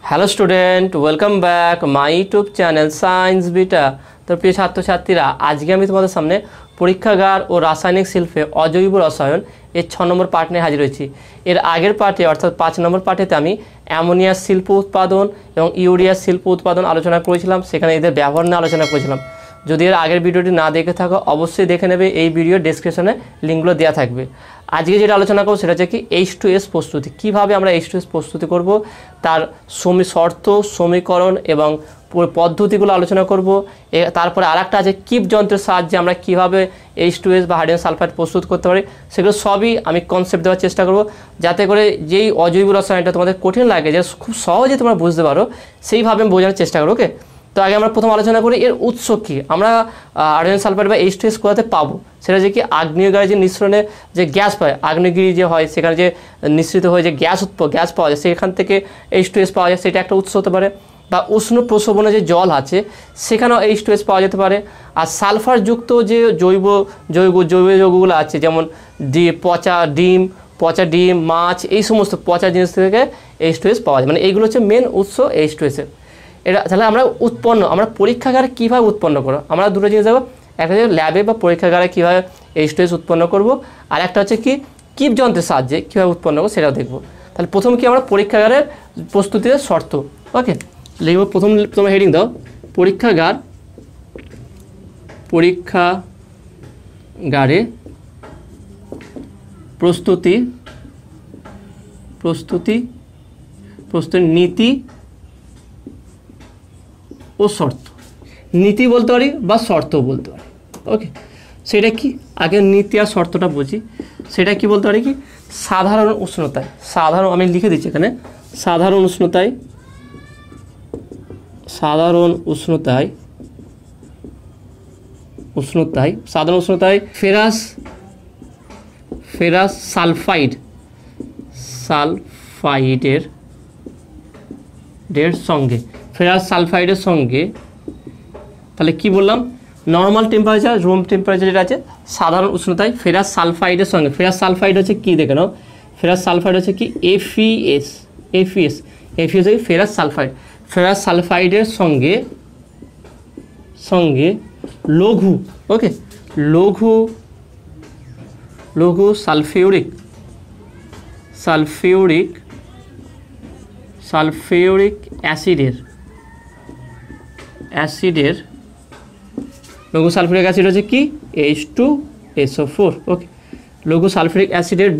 Hello student, welcome back my YouTube channel science beta. তো প্রিয় ছাত্রছাত্রীরা, আজকে আমি তোমাদের সামনে পরীক্ষাগার ও রাসায়নিক শিল্পে অজৈব রসায়ন এর 6 নম্বর পার্ট নিয়ে হাজির হয়েছি। এর আগের পার্টে অর্থাৎ 5 নম্বর পার্টেতে আমি অ্যামোনিয়ার শিল্প উৎপাদন এবং ইউরিয়ার শিল্প উৎপাদন আলোচনা করেছিলাম, সেখানে এদের ব্যবহার নিয়ে আলোচনা করেছিলাম। যদি এর আগের ভিডিওটি না দেখে থাকো অবশ্যই দেখে নেবে, এই ভিডিওর ডেসক্রিপশনে লিঙ্কগুলো দেওয়া থাকবে। আজকে যেটা আলোচনা করব সেটা হচ্ছে কি H2S প্রস্তুতি, কীভাবে আমরা H2S প্রস্তুতি করব, তার শর্ত, সমীকরণ এবং পদ্ধতিগুলো আলোচনা করব। তারপরে আরেকটা আছে কিপ যন্ত্রের সাহায্যে আমরা কীভাবে H2S বা হাইড্রোজেন সালফাইড প্রস্তুত করতে পারি, সেগুলো সবই আমি কনসেপ্ট দেওয়ার চেষ্টা করব, যাতে করে যেই অজৈব রসায়নটা তোমাদের কঠিন লাগে যে খুব সহজে তোমরা বুঝতে পারো, সেইভাবে আমি বোঝানোর চেষ্টা করবো। ওকে, তো আগে আমরা প্রথম আলোচনা করি এর উৎস কী, আমরা হাইড্রোজেন সালফাইড বা H2S কোথাতে পাবো। সেটা যে কি আগ্নেয়গিরি যে মিশ্রণে যে গ্যাস পায়, আগ্নেয়গিরি যে হয় সেখানে যে নিঃসৃত হয়ে যে গ্যাস পাওয়া যায়, সেখান থেকে H2S পাওয়া যায়, সেটা একটা উৎস হতে পারে। বা উষ্ণ প্রসবনে যে জল আছে সেখানেও H2S পাওয়া যেতে পারে। আর সালফারযুক্ত যে জৈব যৌগগুলো আছে, যেমন পচা ডিম, মাছ, এই সমস্ত পচা জিনিস থেকে H2S পাওয়া যায়। মানে এইগুলো হচ্ছে মেন উৎস H2S এর। এটা তাহলে আমরা পরীক্ষাগারে কীভাবে উৎপন্ন করব, আমরা দুটো জিনিস দেখব। একটা হচ্ছে ল্যাবে বা পরীক্ষাগারে কীভাবে H2S উৎপন্ন করব, আর একটা হচ্ছে কিপ যন্ত্রের সাহায্যে কীভাবে উৎপন্ন করবো সেটাও দেখব। তাহলে প্রথম কি আমরা পরীক্ষাগারের প্রস্তুতির শর্ত। ওকে, লিখব প্রথমে হেডিং দাও পরীক্ষাগারে প্রস্তুতি নীতি ও শর্ত। নীতি বলতে পারি বা শর্ত বলতে পারি। ওকে, সেটা কি আগে নীতি আর শর্তটা বুঝি। সেটা কি বলতে পারি কি সাধারণ উষ্ণতায়, আমি লিখে দিচ্ছি এখানে, সাধারণ উষ্ণতায় ফেরাস সালফাইডের সঙ্গে তাহলে কি বললাম, নর্মাল টেম্পারেচার, রুম টেম্পারেচার যেটা আছে, সাধারণ উষ্ণতায় ফেরাস সালফাইডের সঙ্গে, ফেরাস সালফাইড হচ্ছে কি দেখে নাও, ফেরাস সালফাইড হচ্ছে কি FeS হচ্ছে ফেরাস সালফাইডের সঙ্গে লঘু সালফিউরিক অ্যাসিডের লঘু সালফিউরিক অ্যাসিড হচ্ছে কি H2SO4। ওকে, লঘু সালফিউরিক অ্যাসিডের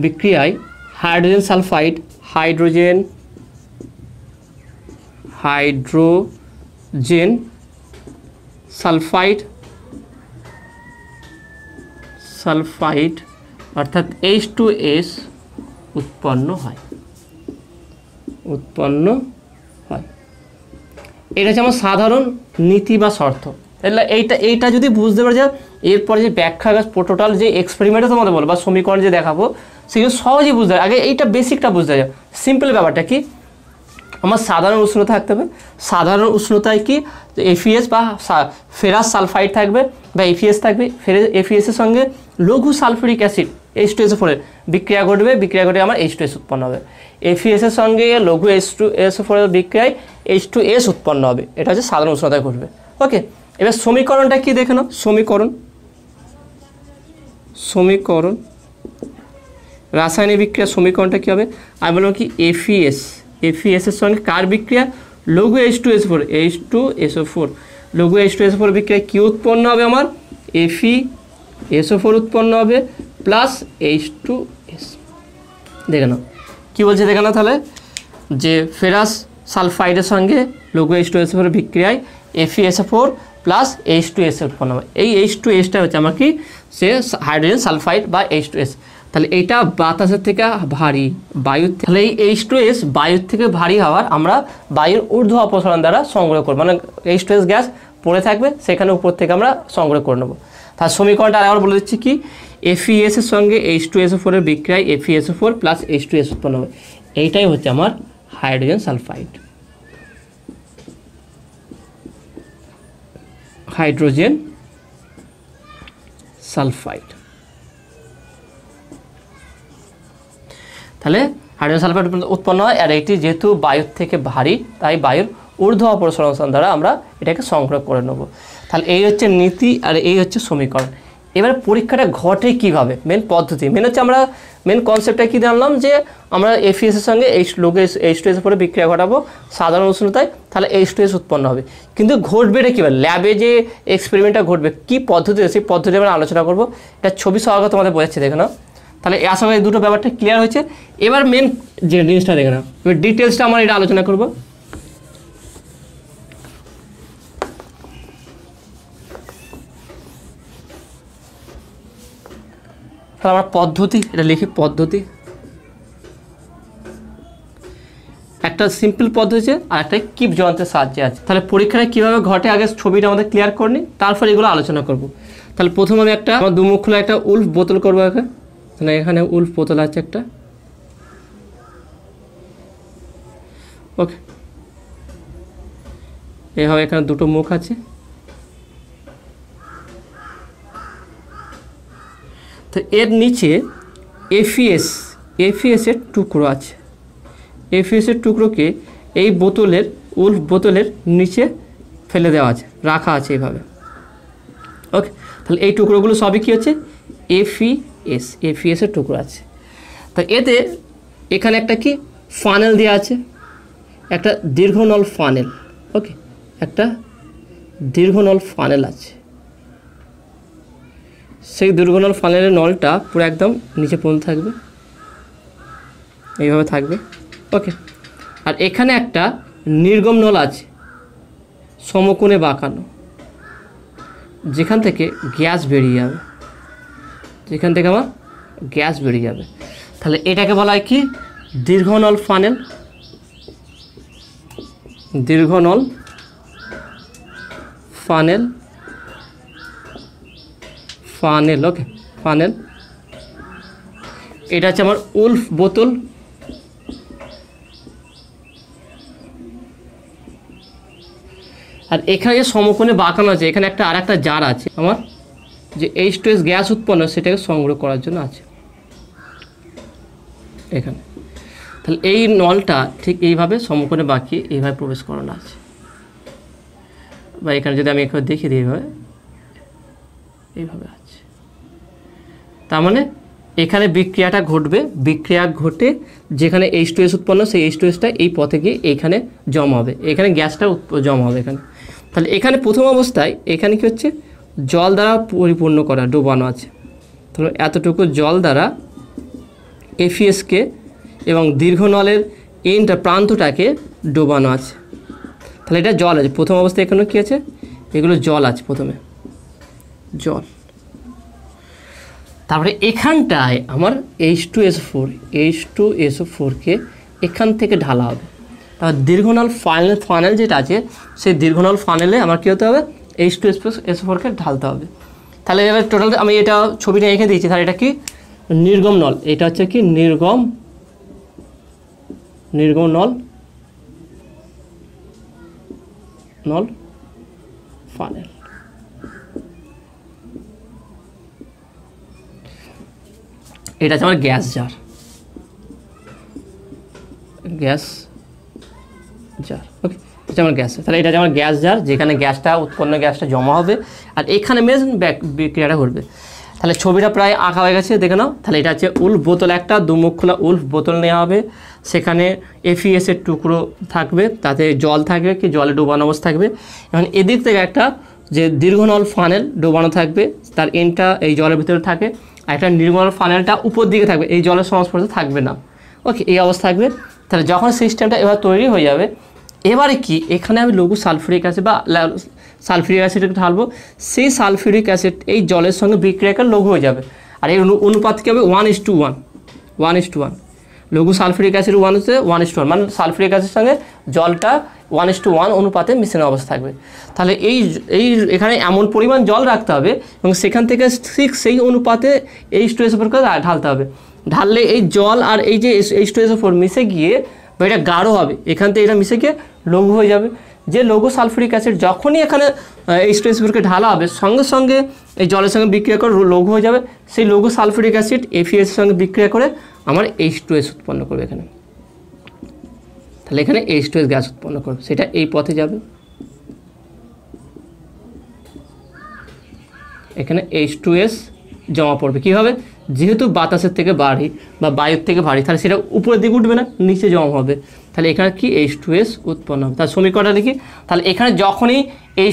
বিক্রিয়ায় হাইড্রোজেন সালফাইড অর্থাৎ H2S উৎপন্ন হয়। এটা হচ্ছে আমার সাধারণ নীতি বা শর্ত। এইটা যদি বুঝতে পারে যে এরপরে যে ব্যাখ্যা টোটাল যে এক্সপেরিমেন্টে তোমাদের বলবো বা সমীকরণ যে দেখাবো, সেগুলো সহজেই বুঝতে হবে। আগে এইটা বেসিকটা বুঝতে হবে। সিম্পল ব্যাপারটা কি, আমার সাধারণ উষ্ণতা থাকতে হবে। সাধারণ উষ্ণতায় কি FeS বা ফেরাস সালফাইড থাকবে বা FeS থাকবে। FeS এর সঙ্গে লঘু সালফিউরিক অ্যাসিড H2SO4 এর বিক্রিয়া ঘটবে, আমার H2S উৎপন্ন হবে। FeS এর সঙ্গে লঘু H2SO4 এর বিক্রিয়ায় H2S উৎপন্ন হবে। এটা হচ্ছে সাধারণ উষ্ণতায় ঘটবে। ওকে, এবার সমীকরণটা কি দেখে নাও। সমীকরণ রাসায়নিক বিক্রিয়া সমীকরণটা কী হবে, আমি বললাম কি FeS এর সঙ্গে কার বিক্রিয়া, লঘু H2SO4 লঘু H2SO4 বিক্রিয়ায় কী উৎপন্ন হবে, আমার FeSO4 উৎপন্ন হবে প্লাস H2S। দেখে নাও কী বলছে, দেখে নাও তাহলে, যে ফেরাস সালফাইডের সঙ্গে লঘু H2SO4 বিক্রিয়ায় FeSO4 প্লাস H2S উৎপন্ন হবে। এই H2Sটা হচ্ছে আমার কি, সে হাইড্রোজেন সালফাইড বা H2S। তাহলে এইটা বাতাসের থেকে ভারী, তাহলে এই H2S বায়ুর থেকে ভারী হওয়ার আমরা বায়ুর ঊর্ধ্ব অপসারণ দ্বারা সংগ্রহ করব। মানে H2S গ্যাস পড়ে থাকবে, সেখানে উপর থেকে আমরা সংগ্রহ করে নেব। তার সমীকরণটা আরেকবার বলে দিচ্ছি কি, FeS এর সঙ্গে H2SO4 এর বিক্রিয়ায় FeSO4 প্লাস H2S উৎপন্ন হবে। এইটাই হচ্ছে আমার হাইড্রোজেন সালফাইড। তাহলে হাইড্রোজেন সালফাইড উৎপন্ন হয়, আর এটি যেহেতু বায়ুর থেকে ভারী তাই বায়ুর ঊর্ধ্ব অপসরণ দ্বারা আমরা এটাকে সংগ্রহ করে নেব। তাহলে এই হচ্ছে নীতি আর এই হচ্ছে সমীকরণ। এবারে পরীক্ষাটা ঘটে কিভাবে, মেন পদ্ধতি, মেন হচ্ছে আমরা মেন কনসেপ্টটা কী জানলাম যে আমরা এফিএসের সঙ্গে H2S পরে বিক্রিয়া ঘটাবো সাধারণ উষ্ণতায়, তাহলে H2S উৎপন্ন হবে। কিন্তু ঘটবে এটা কীভাবে, ল্যাবে যে এক্সপেরিমেন্টটা ঘটবে কী পদ্ধতি, সেই পদ্ধতি আমরা আলোচনা করবো। এটা ছবি সহকারে তোমাদের বোঝাচ্ছি, দেখে নাও। তাহলে আশা করি দুটো ব্যাপারটা ক্লিয়ার হয়েছে। এবার মেন যে জিনিসটা দেখে নাও, এবার ডিটেলসটা আমরা এটা আলোচনা করবো। তাহলে আমরা পদ্ধতি এটা লিখি, পদ্ধতি একটা সিম্পল পদ্ধতি আর একটা কিপ যন্ত্রের সাহায্যে আছে। তাহলে পরীক্ষাটা কীভাবে ঘটে আগে ছবিটা আমাদের ক্লিয়ার করে নিই, তারপর এগুলো আলোচনা করব। তাহলে প্রথমে আমি একটা আমার দুমুখ খোলা একটা উল্ফ বোতল করবো। তাহলে এখানে উল্ফ বোতল আছে একটা, ওকে। এভাবে এখানে দুটো মুখ আছে। তো এর নিচে এফিএসের টুকরো আছে। এফিএসের টুকরোকে এই বোতলের উল্ফ বোতলের নিচে ফেলে দেওয়া আছে, রাখা আছে এইভাবে, ওকে। তাহলে এই টুকরোগুলো সবই কী হচ্ছে, এফিএসের টুকরো আছে। তো এতে এখানে একটা কি ফানেল দেওয়া আছে, একটা দীর্ঘনল ফানেল, ওকে, একটা দীর্ঘনল ফানেল আছে। সেই দীর্ঘনল ফানেলের নলটা পুরো একদম নিচে পর্যন্ত থাকবে, এইভাবে থাকবে, ওকে। আর এখানে একটা নির্গম নল আছে সমকোণে বাঁকানো, যেখান থেকে গ্যাস বেরিয়ে যাবে, যেখান থেকে আমার গ্যাস বেরিয়ে যাবে। তাহলে এটাকে বলা হয় কি, দীর্ঘনল ফানেল, দীর্ঘনল ফানেল, ফানেল, ওকে, ফানেল। এটা হচ্ছে আমার উল্ফ বোতল। আর এখানে যে সমকোণে বাঁকানো আছে, এখানে একটা আর একটা জার আছে আমার, যে H2S গ্যাস উৎপন্ন সেটাকে সংগ্রহ করার জন্য আছে এখানে। তাহলে এই নলটা ঠিক এইভাবে সমকোণে বাঁকিয়ে এইভাবে প্রবেশ করানো আছে, বা এখানে যদি আমি এখানে দেখিয়ে দিই এইভাবে আছে। তার মানে এখানে বিক্রিয়াটা ঘটবে, বিক্রিয়া ঘটে যেখানে H2S উৎপন্ন সেই H2Sটা এই পথে গিয়ে এইখানে জমা হবে, এখানে গ্যাসটা জমা হবে এখানে। তাহলে এখানে প্রথম অবস্থায় এখানে কি হচ্ছে, জল দ্বারা পরিপূর্ণ করা, ডোবানো আছে। তাহলে এতটুকু জল দ্বারা এফিএসকে এবং দীর্ঘনলের এন্ডটা প্রান্তটাকে ডোবানো আছে। তাহলে এটা জল আছে প্রথম অবস্থায়, এখানে কী আছে, এগুলো জল আছে প্রথমে, জল। তারপরে এখানটায় আমার H2SO4কে এখান থেকে ঢালা হবে। তারপর দীর্ঘনল ফানেল যেটা আছে সেই দীর্ঘনল ফানেলে আমার কী হতে হবে, H2SO4কে ঢালতে হবে। তাহলে এবার টোটাল আমি এটা ছবিটা এঁকে দিয়েছি। তাহলে এটা কি, নির্গম নল, এটা হচ্ছে কি নির্গম নল ফানেল। এটা হচ্ছে আমার গ্যাস জার, ওকে, এটা আমার গ্যাস। তাহলে এটা হচ্ছে আমার গ্যাস জার, যেখানে গ্যাসটা উৎপন্ন গ্যাসটা জমা হবে, আর এখানে মেন বিক্রিয়াটা ঘটবে। তাহলে ছবিটা প্রায় আঁকা হয়ে গেছে, দেখে নাও। তাহলে এটা হচ্ছে উল্ফ বোতল, একটা দুমুখ খোলা উল্ফ বোতল নেওয়া হবে, সেখানে এফিএসের টুকরো থাকবে, তাতে জল থাকবে, কি জলে ডোবানো অবস্থা থাকবে। এবং এদিক থেকে একটা যে দীর্ঘনল ফানেল ডোবানো থাকবে, তার এন্ডটা এই জলের ভিতরে থাকে, আর একটা নির্গম ফানেলটা উপর দিকে থাকবে, এই জলের সংস্পর্শে থাকবে না, ওকে, এই অবস্থা থাকবে। তাহলে যখন সিস্টেমটা এবার তৈরি হয়ে যাবে, এবারে কি এখানে আমি লঘু সালফিউরিক অ্যাসিড বা সালফিউরিক অ্যাসিডকে ঢালবো, সেই সালফিউরিক অ্যাসিড এই জলের সঙ্গে বিক্রিয়া করে লঘু হয়ে যাবে। আর এই অনুপাত কী হবে, 1:1, লঘু সালফিউরিক অ্যাসিড 1:1, মানে সালফিউরিক অ্যাসিডের সঙ্গে জলটা 1:1 অনুপাতে মিশ্রণ অবস্থা থাকবে। তাহলে এই এখানে এমন পরিমাণ জল রাখতে হবে এবং সেখান থেকে ঠিক সেই অনুপাতে H2SO4কে ঢালতে হবে। ঢাললে এই জল আর এই যে H2SO4 মিশে গিয়ে বা এটা গাঢ় হবে, এখান থেকে এটা মিশে গিয়ে লঘু হয়ে যাবে। যে লঘু সালফিউরিক অ্যাসিড যখনই এখানে H2SO4কে ঢালা হবে, সঙ্গে সঙ্গে এই জলের সঙ্গে বিক্রিয়া করে লঘু হয়ে যাবে। সেই লঘু সালফিউরিক অ্যাসিড এফিএস এর সঙ্গে বিক্রিয়া করে আমার H2S উৎপন্ন করবে এখানে। তাহলে এখানে H2S গ্যাস উৎপন্ন করবে, সেটা এই পথে যাবে, এখানে H2S জমা পড়বে। কী হবে, যেহেতু বাতাসের থেকে ভারী বা বায়ুর থেকে ভারী, তাহলে সেটা উপরের দিকে উঠবে না, নিচে জমা হবে। তাহলে এখানে কি H2S উৎপন্ন হবে। তার সমীকরণটা লিখি। তাহলে এখানে যখনই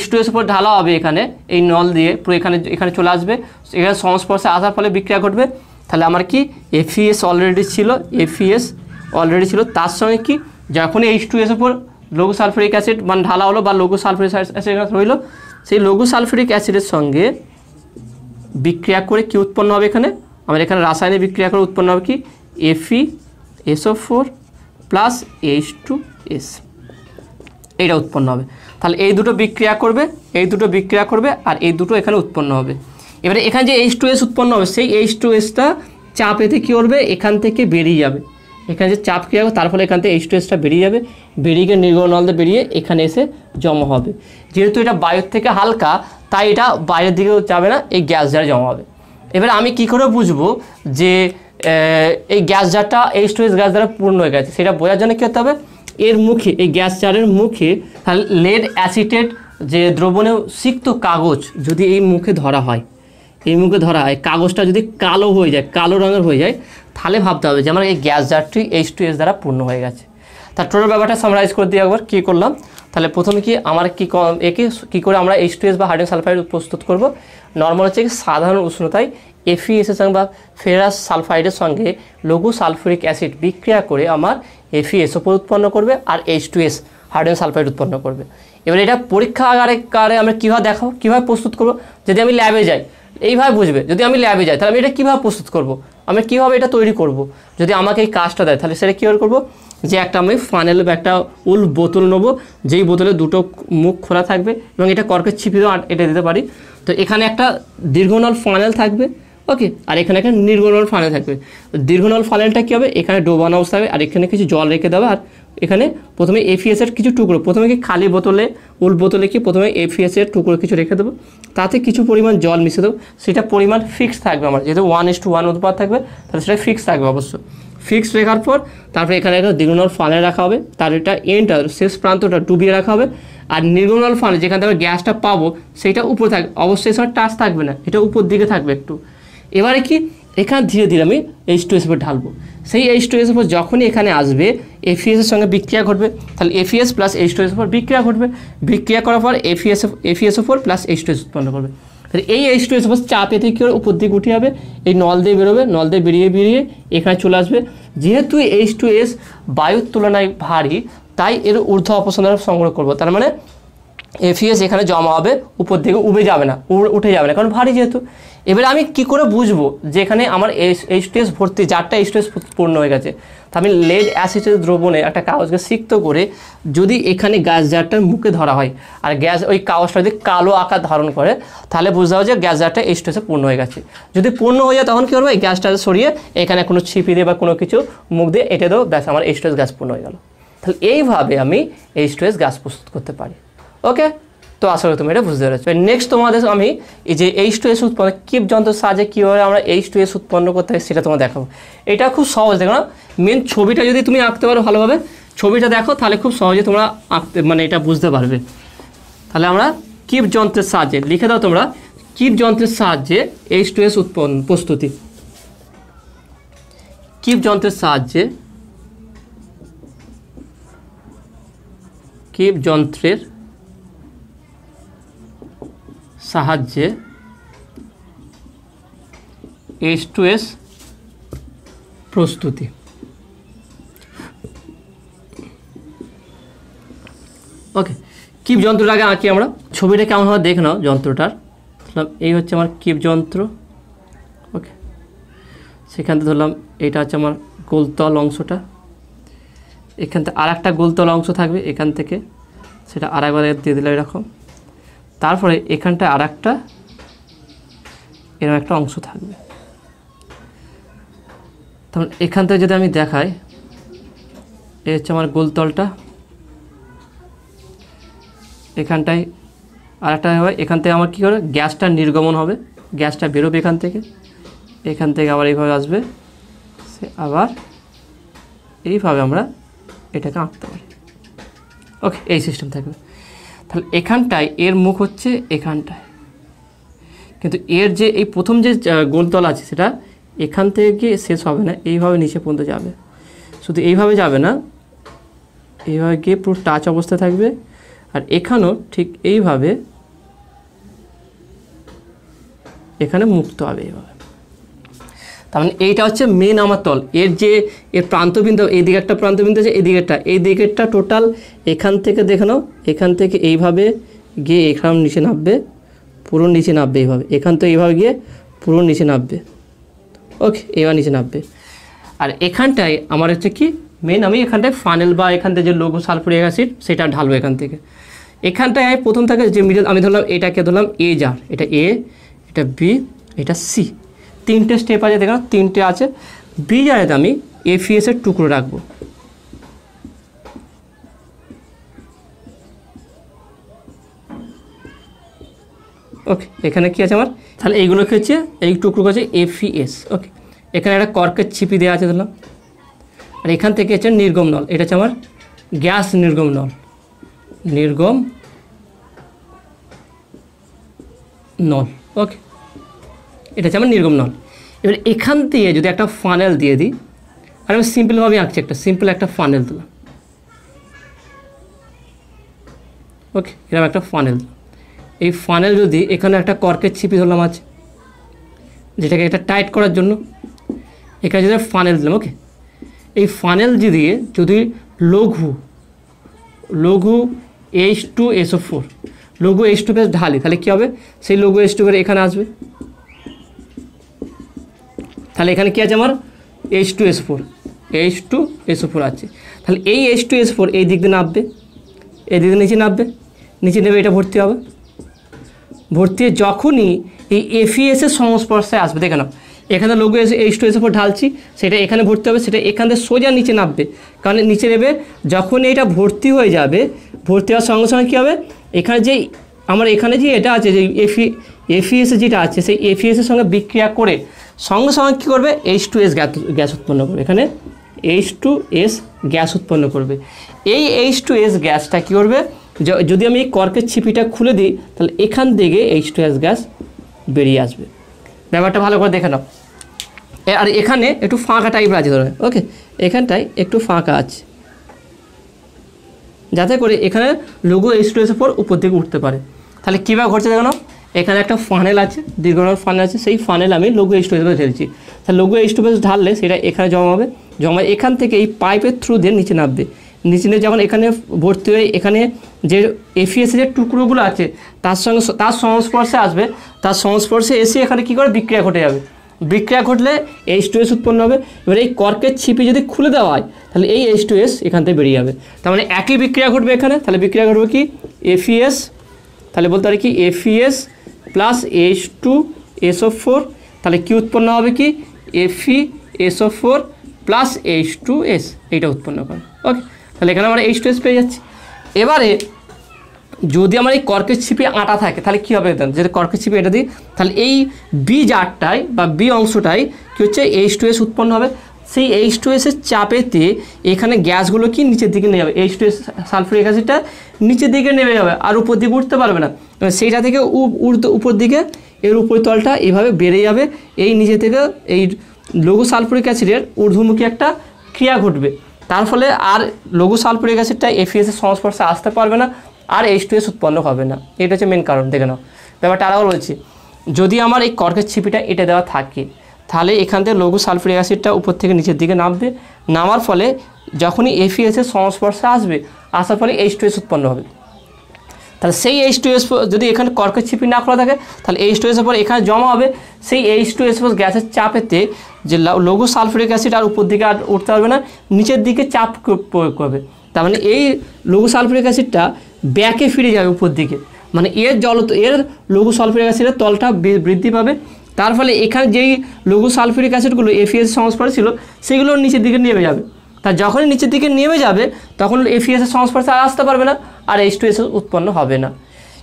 H2S উপর ঢালা হবে, এখানে এই নল দিয়ে পুরো এখানে চলে আসবে, এখানে সংস্পর্শে আসার ফলে বিক্রিয়া ঘটবে। তাহলে আমার কি FeS অলরেডি ছিল, FeS অলরেডি ছিল, তার সঙ্গে কি যখনই H2S উপর লঘু সালফিউরিক অ্যাসিড মানে ঢালা হলো বা লঘু সালফিউরিক অ্যাসিড রইল, সেই লঘু সালফিউরিক অ্যাসিডের সঙ্গে বিক্রিয়া করে কি উৎপন্ন হবে, এখানে আমার এখানে রাসায়নিক বিক্রিয়া করে উৎপন্ন হবে কি FeSO4 প্লাস H2S, এইটা উৎপন্ন হবে। তাহলে এই দুটো বিক্রিয়া করবে, এই দুটো বিক্রিয়া করবে, আর এই দুটো এখানে উৎপন্ন হবে। এবারে এখানে যে H2S উৎপন্ন হবে, সেই H2Sটা চাপ এতে কী করবে, এখান থেকে বেরিয়ে যাবে। এখানে যে চাপ ক্রিয়া হবে তার ফলে এখান থেকে H2Sটা বেরিয়ে যাবে, বেরিয়ে গিয়ে নির্গমনল বেরিয়ে এখানে এসে জমা হবে। যেহেতু এটা বায়ুর থেকে হালকা, তাই এটা বাইরের দিকেও যাবে না, এই গ্যাস জারে জমা হবে। এবার আমি কি করে বুঝবো যে এই গ্যাস জারটা H2S গ্যাস দ্বারা পূর্ণ হয়ে গেছে, সেটা বোঝার জন্য কী করতে হবে, এর মুখে, এই গ্যাস জারের মুখে লেড অ্যাসিটেট যে দ্রবণে সিক্ত কাগজ যদি এই মুখে ধরা হয়, এই মুখে ধরা হয়, কাগজটা যদি কালো হয়ে যায়, কালো রঙের হয়ে যায়, তাহলে ভাবতে হবে যে আমার এই গ্যাস জারটি H2S দ্বারা পূর্ণ হয়ে গেছে। তার টোটাল ব্যাপারটা সামারাইজ করে দিয়ে একবার কী করলাম। তাহলে প্রথমে কি আমার একে কী করে আমরা H2S বা হাইড্রোজেন সালফাইড প্রস্তুত করব। নর্মাল হচ্ছে কি সাধারণ উষ্ণতায় FeS এর সঙ্গে বা ফেরাস সালফাইডের সঙ্গে লঘু সালফিউরিক অ্যাসিড বিক্রিয়া করে আমার FeSO4 উৎপন্ন করবে আর H2S হাইড্রোজেন সালফাইড উৎপন্ন করবে। এবার এটা পরীক্ষাগারে আমরা কীভাবে দেখাবো, কীভাবে প্রস্তুত করব। যদি আমি ল্যাবে যাই, এইভাবে বুঝবে। যদি আমি ল্যাবে যাই, তাহলে আমি এটা কীভাবে প্রস্তুত করব, আমি কীভাবে এটা তৈরি করব। যদি আমাকে এই কাজটা দেয়, তাহলে সেটা কীভাবে করবো, যে একটা আমি ফানেল বা একটা বোতল নেবো, যেই বোতলে দুটো মুখ খোলা থাকবে এবং এটা কর্কের ছিপিতেও এটা দিতে পারি। তো এখানে একটা দীর্ঘনল ফানেল থাকবে, ওকে, আর এখানে একটা নির্গমনল ফানেল থাকবে। দীর্ঘনল ফানেলটা কী হবে, এখানে ডোবানো অবস্থা হবে, আর এখানে কিছু জল রেখে দেবে। আর এখানে প্রথমে FeS এর কিছু টুকরো, প্রথমে কি খালি বোতলে বোতলে কি প্রথমে FeS এর টুকরো কিছু রেখে দেবো, তাতে কিছু পরিমাণ জল মিশে দেবো। সেটা পরিমাণ ফিক্স থাকবে আমার, যেহেতু 1:1 অনুপাত থাকবে, তাহলে সেটা ফিক্স থাকবে অবশ্য। ফিক্স রেখার পর তারপরে এখানে একটা দীর্ঘনল ফানেল রাখা হবে, তার এটা এন্ডটা শেষ প্রান্তটা ডুবিয়ে রাখা হবে। আর নির্গমনল ফানেল যেখান থেকে গ্যাসটা পাবো সেইটা উপরে থাকবে, অবশ্যই সময় টাচ থাকবে না, এটা উপর দিকে থাকবে একটু। এবারে কি এখানে ধীরে ধীরে আমি H2S উপর ঢালবো। সেই H2S উপর যখনই এখানে আসবে FeS এর সঙ্গে বিক্রিয়া ঘটবে, তাহলে FeS প্লাস H2S উপর বিক্রিয়া ঘটবে। বিক্রিয়া করার পর FeSO4 প্লাস H2S উৎপন্ন করবে। তাহলে এই H2S উপর চাপ এতে কী করে উপর দিকে উঠে যাবে, এই নল দিয়ে বেরোবে, নল দিয়ে বেরিয়ে এখানে চলে আসবে। যেহেতু H2S বায়ুর তুলনায় ভারী, তাই এর ঊর্ধ্ব অপসারণ সংগ্রহ করবো। তার মানে FeS এখানে জমা হবে, উপর দিকে উঠে যাবে না, কারণ ভারী যেহেতু। এবারে আমি কি করে বুঝবো যে এখানে আমার H2S ভর্তি, জারটা H2S পূর্ণ হয়ে গেছে। তা আমি লেড অ্যাসিডের দ্রবণে একটা কাগজকে সিক্ত করে যদি এখানে গ্যাস জারটার মুখে ধরা হয়, আর গ্যাস ওই কাগজটা যদি কালো আকার ধারণ করে, তাহলে বুঝতে হবে যে গ্যাস জারটা H2S পূর্ণ হয়ে গেছে। যদি পূর্ণ হয়ে যায়, তখন কী করবো, এই গ্যাসটা সরিয়ে এখানে কোনো ছিপি দিয়ে বা কোনো কিছু মুখ দিয়ে এঁটে দেবো, ব্যাস আমার H2S গ্যাস পূর্ণ হয়ে গেল। তাহলে এইভাবে আমি H2S গ্যাস প্রস্তুত করতে পারি। ওকে, তো আসলে তুমি এটা বুঝতে পেরেছো। নেক্সট তোমাদের আমি এই যে H2S উৎপন্ন কিপ যন্ত্রের সাহায্যে কীভাবে আমরা H2S উৎপন্ন করতে হয় সেটা তোমার দেখাবো। এটা খুব সহজ, দেখো না, মেন ছবিটা যদি তুমি আঁকতে পারো ভালোভাবে, ছবিটা দেখো, তাহলে খুব সহজে তোমরা আঁকতে এটা বুঝতে পারবে। তাহলে আমরা কিপ যন্ত্রের সাহায্যে লিখে দাও তোমরা, কিপ যন্ত্রের সাহায্যে H2S উৎপন্ন প্রস্তুতি। কিপ যন্ত্রের সাহায্যে, কিপ যন্ত্রের সাহায্যে H2S প্রস্তুতি। ওকে, কিপ যন্ত্রটাকে আঁকি আমরা, ছবিটা কেমন হয় দেখে নাও যন্ত্রটার। এই হচ্ছে আমার কিপ যন্ত্র, ওকে, সেখান থেকে ধরলাম এইটা হচ্ছে আমার গোলতল অংশটা, এখান থেকে আর একটা গোলতল অংশ থাকবে, এখান থেকে সেটা আর একবার দিয়ে দিলাম এরকম। তারপরে এখানটা আর একটা এরকম একটা অংশ থাকবে। তখন এখান থেকে যদি আমি দেখাই, এই হচ্ছে আমার গোলতলটা, এখানটায় আর একটা হবে, এখান থেকে আমার কী করে গ্যাসটা নির্গমন হবে, গ্যাসটা বেরোবে এখান থেকে আবার এইভাবে আসবে, আবার এইভাবে আমরা এটাকে আঁকতে পারি। ওকে, এই সিস্টেম থাকবে। তাহলে এখানটায় এর মুখ হচ্ছে এখানটায়, কিন্তু এর যে এই প্রথম যে গোলতলা আছে সেটা এখান থেকে গিয়ে শেষ হবে না, এইভাবে নিচে পর্যন্ত যাবে। শুধু এইভাবে যাবে না, এইভাবে গিয়ে পুরো টাচ অবস্থায় থাকবে। আর এখানেও ঠিক এইভাবে এখানে মুক্ত হবে এইভাবে। তার মানে এইটা হচ্ছে মেন আমার তল। এর যে এর প্রান্তবিন্দু, এইদিকে একটা প্রান্তবিন্দু আছে, এই দিকেরটা টোটাল এখান থেকে দেখে নাও, এখান থেকে এইভাবে গিয়ে এখানে নিচে নামবে, পুরো নিচে নামবে এইভাবে, এখান থেকে এইভাবে গিয়ে পুরো নিচে নামবে। ওকে, এবার নিচে নামবে। আর এখানটায় আমার হচ্ছে কি মেন, আমি এখানটায় ফানেল বা এখান থেকে যে লঘু সালফুরিক অ্যাসিড সেটা ঢালবো এখান থেকে। এখানটায় প্রথম থাকে যে মিডল, আমি ধরলাম এটাকে ধরলাম এ জার, এটা এ, এটা বি, এটা সি, তিনটে স্টেপ আছে, দেখো তিনটে আছে। বি জারেতে আমি এফিএস এর টুকরো রাখবো। ওকে, এখানে কি আছে আমার, তাহলে এইগুলো কি হচ্ছে, এই টুকরো আছে এফিএস। ওকে, এখানে একটা কর্কের ছিপি দেওয়া আছে ধরলাম। আর এখান থেকে হচ্ছে নির্গম নল, এটা হচ্ছে আমার গ্যাস নির্গম নল, নির্গম নল। ওকে, এটা হচ্ছে আমার নির্গম নল। এবার এখান থেকে যদি একটা ফানেল দিয়ে দিই, আর আমি সিম্পলভাবে আঁকছি, একটা সিম্পল একটা ফানেল দিলাম। ওকে, এরকম একটা ফানেল। এই ফানেল যদি এখানে একটা কর্কের ছিপি ধরলাম আছে, যেটাকে এটা টাইট করার জন্য এখানে যদি ফানেল দিলাম। ওকে, এই ফানেল দিয়ে যদি লঘু H2SO4 লঘু H2 ঢালি, তাহলে কী হবে, সেই লঘু H2 এখানে আসবে। তাহলে এখানে কী আছে আমার H2SO4 আছে। তাহলে এই H2SO4 এই দিক দিয়ে নামবে, এই দিকে নিচে নামবে, নিচে নেবে, এটা ভর্তি হবে। ভর্তি হয়ে যখনই এই এফিএসের সংস্পর্শে আসবে, দেখে নাও এখানে লঘু H2SO4 ঢালছি, সেটা এখানে ভর্তি হবে, সেটা এখান থেকে সোজা নিচে নামবে, কারণ নিচে নেবে। যখন এটা ভর্তি হয়ে যাবে, ভর্তি হওয়ার সঙ্গে সঙ্গে কী হবে, এখানে যে আমার এখানে যে এটা আছে, যে এফিএস যেটা আছে, সেই এফিএসের সঙ্গে বিক্রিয়া করে সঙ্গে সঙ্গে কী করবে, H2S গ্যাস উৎপন্ন করবে। এখানে H2S গ্যাস উৎপন্ন করবে। এই H2S গ্যাসটা কী করবে, যদি আমি এই কর্কের ছিপিটা খুলে দিই, তাহলে এখান থেকে H2S গ্যাস বেরিয়ে আসবে। ব্যাপারটা ভালো করে দেখে নাও। আর এখানে একটু ফাঁকা টাইপের আছে ধরো। ওকে, এখানটায় একটু ফাঁকা আছে, যাতে করে এখানে লঘু H2SO4 উপর দিকে উঠতে পারে। তাহলে কীভাবে ঘটছে দেখো নাও, এখানে একটা ফানেল আছে, দীর্ঘনাল ফানেল আছে, সেই ফানেল আমি লঘু H2SO4 ঢেলছি। তাহলে লঘু H2SO4 ঢাললে সেটা এখানে জমা হবে, এখান থেকে এই পাইপের থ্রু দিয়ে নিচে নামবে। নিচে নিয়ে যখন এখানে ভর্তি হয়ে এখানে যে এফিএসের যে টুকরোগুলো আছে তার সংস্পর্শে আসবে, তার সংস্পর্শে এসে এখানে কী করে বিক্রিয়া ঘটে যাবে। বিক্রিয়া ঘটলে H2S উৎপন্ন হবে। এবার এই কর্কের ছিপি যদি খুলে দেওয়া হয়, তাহলে এই H2S এখান থেকে বেরিয়ে যাবে। তার মানে একই বিক্রিয়া ঘটবে এখানে। তাহলে বিক্রিয়া ঘটবে কি, এফিএস, তাহলে বলতে পারি কি এফিএস প্লাস H2SO4, তাহলে কি উৎপন্ন হবে কি, FeSO4 প্লাস H2S, এইটা উৎপন্ন করে। ওকে, তাহলে এখানে আমরা H2S পেয়ে যাচ্ছি। এবারে যদি আমার এই কর্কের ছিপি আটা থাকে, তাহলে কী হবে, যদি কর্কের ছিপি এটা দিই, তাহলে এই বি জারটায় বা বি অংশটায় কী হচ্ছে, H2S উৎপন্ন হবে। সেই H2S এর চাপেতে এখানে গ্যাসগুলো কি নিচের দিকে নেমে যাবে, H2S সালফুরিক অ্যাসিডটা নিচের দিকে নেমে যাবে, আর উপর দিকে উঠতে পারবে না। সেইটা থেকে উপর দিকে এর উপরিতলটা এভাবে বেড়ে যাবে, এই নিচে থেকে এই লঘু সালফুরিক অ্যাসিডের ঊর্ধ্বমুখী একটা ক্রিয়া ঘটবে। তার ফলে আর লঘু সালফুরিক অ্যাসিডটা এফিএসের সংস্পর্শে আসতে পারবে না, আর H2S উৎপন্ন হবে না। এটা হচ্ছে মেন কারণ। দেখে নাও ব্যাপারটা আরও বলছি, যদি আমার এই কর্কের ছিপিটা এটা দেওয়া থাকে, তাহলে এখান থেকে লঘু সালফুরিক অ্যাসিডটা উপর থেকে নিচের দিকে নামবে, নামার ফলে যখনই এফিএসের সংস্পর্শে আসবে, আসার ফলে H2S উৎপন্ন হবে। তাহলে সেই H2S যদি এখানে কর্কের ছিপি না খোলা থাকে, তাহলে H2S এর পর এখানে জমা হবে। সেই H2S গ্যাসের চাপেতে যে লঘু সালফুরিক অ্যাসিড আর উপর দিকে আর উঠতে পারবে না, নিচের দিকে চাপ প্রয়োগ করবে। তার মানে এই লঘু সালফুরিক অ্যাসিডটা ব্যাকে ফিরে যাবে উপর দিকে, মানে এর লঘু সালফুরিক অ্যাসিডের তলটা বৃদ্ধি পাবে। তার ফলে এখানে যেই লঘু সালফুরিক অ্যাসিডগুলো এফিএস সংস্পর্শে ছিল, সেগুলো নিচের দিকে নেমে যাবে। তা যখনই নিচের দিকে নেমে যাবে, তখন এফিএসের সংস্পর্শে আর আসতে পারবে না, আর H2S উৎপন্ন হবে না।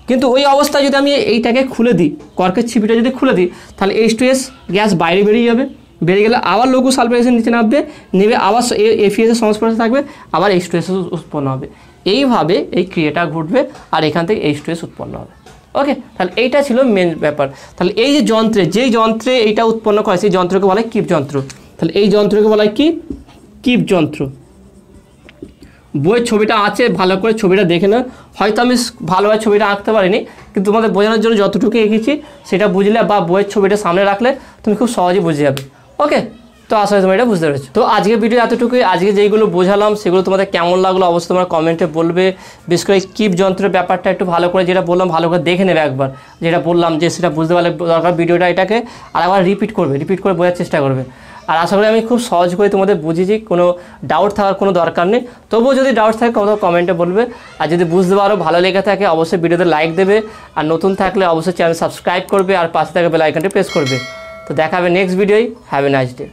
কিন্তু ওই অবস্থায় যদি আমি এইটাকে খুলে দিই, কর্কের ছিপিটা যদি খুলে দিই, তাহলে H2S গ্যাস বাইরে বেরিয়ে যাবে। বেড়ে গেলে আবার লঘু সালফারিক অ্যাসিড নিচে নামবে, নেমে আবার এফিএস এর সংস্পর্শে থাকবে, আবার H2S উৎপন্ন হবে। এইভাবে এই ক্রিয়াটা ঘটবে আর এখান থেকে H2S উৎপন্ন হবে। ওকে, তাহলে এইটা ছিল মেন ব্যাপার। তাহলে এই যে যন্ত্রে, যেই যন্ত্রে এইটা উৎপন্ন করে সেই যন্ত্রকে বলা হয় কিপ যন্ত্র। তাহলে এই যন্ত্রকে বলা হয় কি? কিপ যন্ত্র। বইয়ের ছবিটা আছে, ভালো করে ছবিটা দেখে না। হয়তো আমি ভালোভাবে ছবিটা আঁকতে পারিনি, কিন্তু তোমাদের বোঝানোর জন্য যতটুকু এঁকেছি সেটা বুঝলে বা বইয়ের ছবিটা সামনে রাখলে তুমি খুব সহজেই বুঝে যাবে। ওকে, তো আসলে তোমরা এটা বুঝতে পেরেছো। তো আজকে ভিডিও এতটুকুই। আজকে যেইগুলো বোঝালাম সেগুলো তোমাদের কেমন লাগলো অবশ্যই তোমরা কমেন্টে বলবে। বিশেষ করে কিপ যন্ত্রের ব্যাপারটা একটু ভালো করে, যেটা বললাম ভালো করে দেখে নেবে একবার, যেটা বললাম যে সেটা বুঝতে পারলে দরকার ভিডিওটা এটাকে আর একবার রিপিট করে বোঝার চেষ্টা করবে। আর আশা করি আমি খুব সহজ করে তোমাদের বুঝিয়েছি, কোনো ডাউট থাকার কোনো দরকার নেই। তবুও যদি ডাউট থাকে কমেন্টে বলবে। আর যদি বুঝতে পারো, ভালো লেগে থাকে অবশ্যই ভিডিওতে লাইক দেবে, আর নতুন থাকলে অবশ্যই চ্যানেল সাবস্ক্রাইব করবে আর পাশে থাকা বেল আইকনটি প্রেস করবে। তো দেখা হবে নেক্সট ভিডিওয়। Have a nice day.